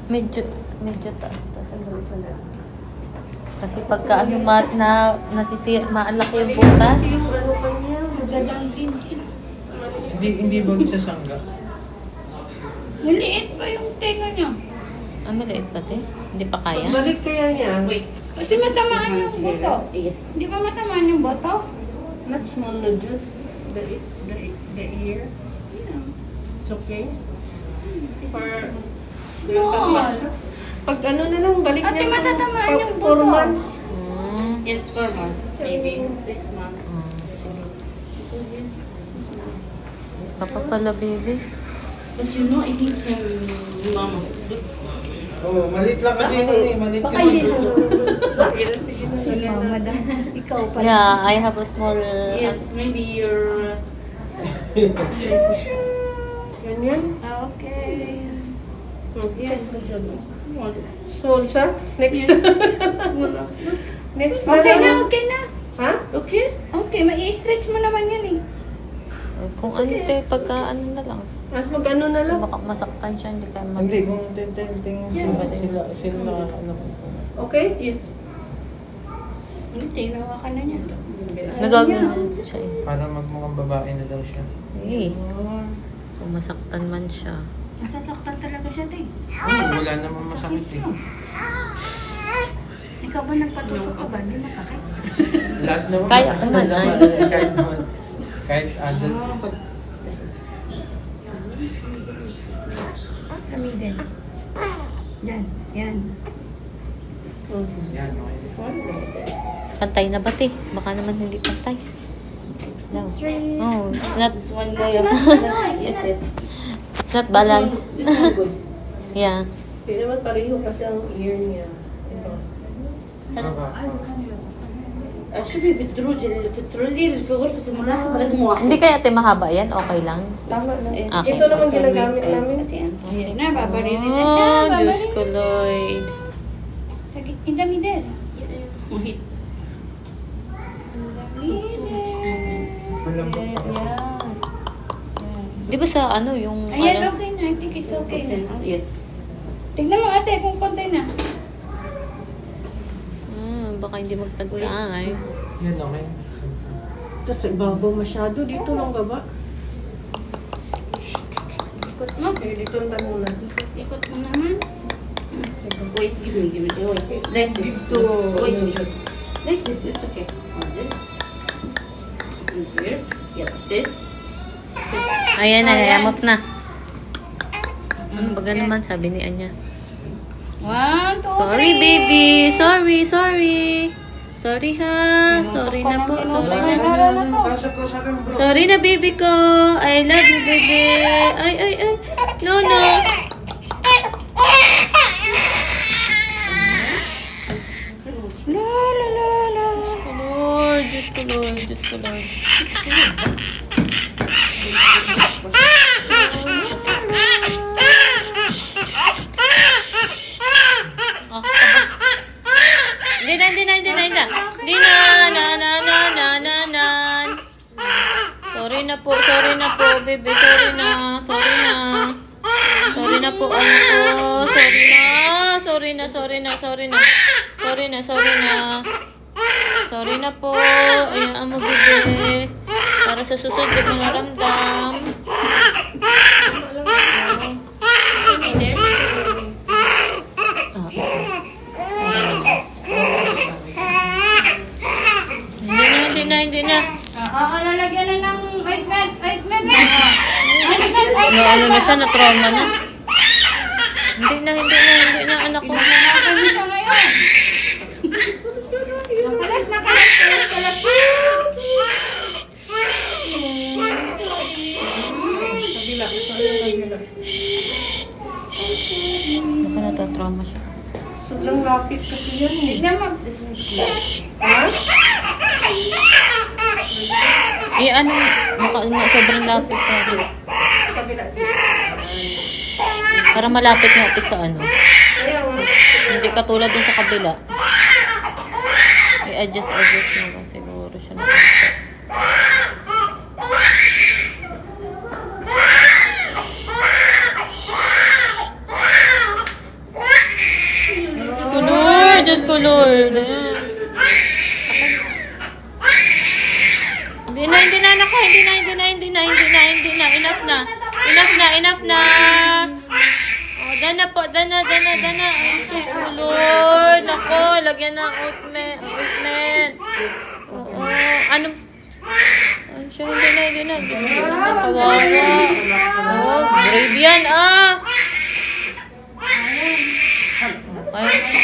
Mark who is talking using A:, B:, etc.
A: Medyo taas. Kasi pagka ano maalaki yung butas.
B: Hindi ba sasangga?
C: Maliit pa yung tenga niya.
A: Maliit pati. Hindi pa kaya.
D: Balik kaya niya. Wait.
C: Kasi matamaan yung boto.
D: Yes.
C: Di ba matamaan yung boto?
D: Not small na dyan. The ear. It's okay. For
C: Small.
D: Pag ano na lang, balik
C: Ate,
D: niya.
C: matatamaan yung
D: 4
C: buto.
D: months.
E: Yes, 4 months. Maybe 6 months.
A: Sige.
E: Because yes.
A: Papa pala, baby.
E: But you know, I think from mama.
B: Oo, malit lang kasi yun eh. Malit
E: Baka
B: kasi.
E: hindi na.
C: Si mama daw. Ikaw pala.
A: Yeah, I have a small...
E: Yes, maybe you're...
D: Ganyan.
C: Okay.
D: Yan.
E: Small.
D: Small siya? Next. Next
C: Okay na,
D: lang.
C: okay na.
D: Ha?
E: Okay?
C: Okay, mai-stretch mo naman yan eh.
A: Kung ano te, pagka ano na lang.
D: Mas mag-ano na lang.
A: Baka masaktan siya, hindi kayo mag...
B: Hindi, kung tingin sila nakakaalam.
D: Okay? Yes.
C: Hindi, nawa ka na niya.
A: Nagagano siya eh.
B: Para magmukhang babae na daw siya.
A: Eh, kung masaktan man siya.
C: Nasasaktan talaga siya, te.
B: Wala namang masakit eh.
C: Ikaw ba nagpatusok ka ba? Hindi masakit.
B: Lahat naman
A: Kaya
B: masakit
A: naman,
B: naman. Kahit naman. Kahit adult.
C: Sa middle. Yan, yan.
B: Yan, okay.
A: Pantay na ba te? Baka naman hindi pantay. No. Oh, it's not...
E: This one guy. Yes, yes.
A: It's not balanced.
E: This one good.
A: Yeah.
D: Hindi naman pareho kasi ang ear niya. Ito.
E: شوفي بالدروج البترولي في غرفة الملاحظة رقم 1.
A: Hindi kaya te mahaba yan? Okay lang?
D: Tama na.
A: Okay.
D: Ito naman ginagamit namin.
C: Ayan na, babarilin na siya.
A: Oh, Diyos
C: Babarilin.
A: ko, Lloyd.
C: Sa in the middle.
E: Wait.
B: Malambot pa kasi.
A: Di ba sa ano yung...
C: Ayan,
A: ano?
C: okay na. I think it's okay na.
E: Yes.
C: Tignan mo ate kung pantay na.
A: Baka hindi magpantay.
B: Yan, okay.
D: Tapos ibabaw masyado. Dito lang gaba.
C: Ikot mo.
D: Okay, dito lang muna.
C: Ikot mo naman.
E: Wait, give me. Wait. Like this.
D: Dito.
E: Wait. Like this, it's okay. Hold it. In here. Yeah, sit.
A: Ayan na, nayamot na. Ano ba naman sabi ni Anya?
C: 1, 2, 3.
A: Sorry, baby. Sorry. Sorry ha. Sorry na po. Sorry na. Sorry na, baby ko. I love you, baby. Ay. No.
C: La.
A: Diyos ko, Lord. Hindi na. Sorry na po, baby. Sorry na po, ano po. Sorry na. Sorry na po. Ayan mo, bebe. Para sa susunod, di mo naramdam. Hindi na.
C: Lalagyan na ng ointment.
A: Ano na siya, na-trauma na. Hindi na, anak ko.
C: Nakakami siya ngayon. Nakalas.
A: Baka natatrauma siya.
D: Sobrang lapit kasi yan eh.
C: Tignan mo.
D: Ha?
A: Ano, sobrang lapit na.
D: Kabila.
A: Para malapit natin sa ano.
D: Kaya nga.
A: Hindi katulad din sa kabila. I-adjust na lang siguro siya na. Hindi na, nako. Hindi na. Enough na. Oh, dana po. Dana. Ay, susulod. Nako, lagyan ng ointment. Oo. Ano? Ay, siya, hindi na. Kawawa. Oh, brave yan, ah. Okay.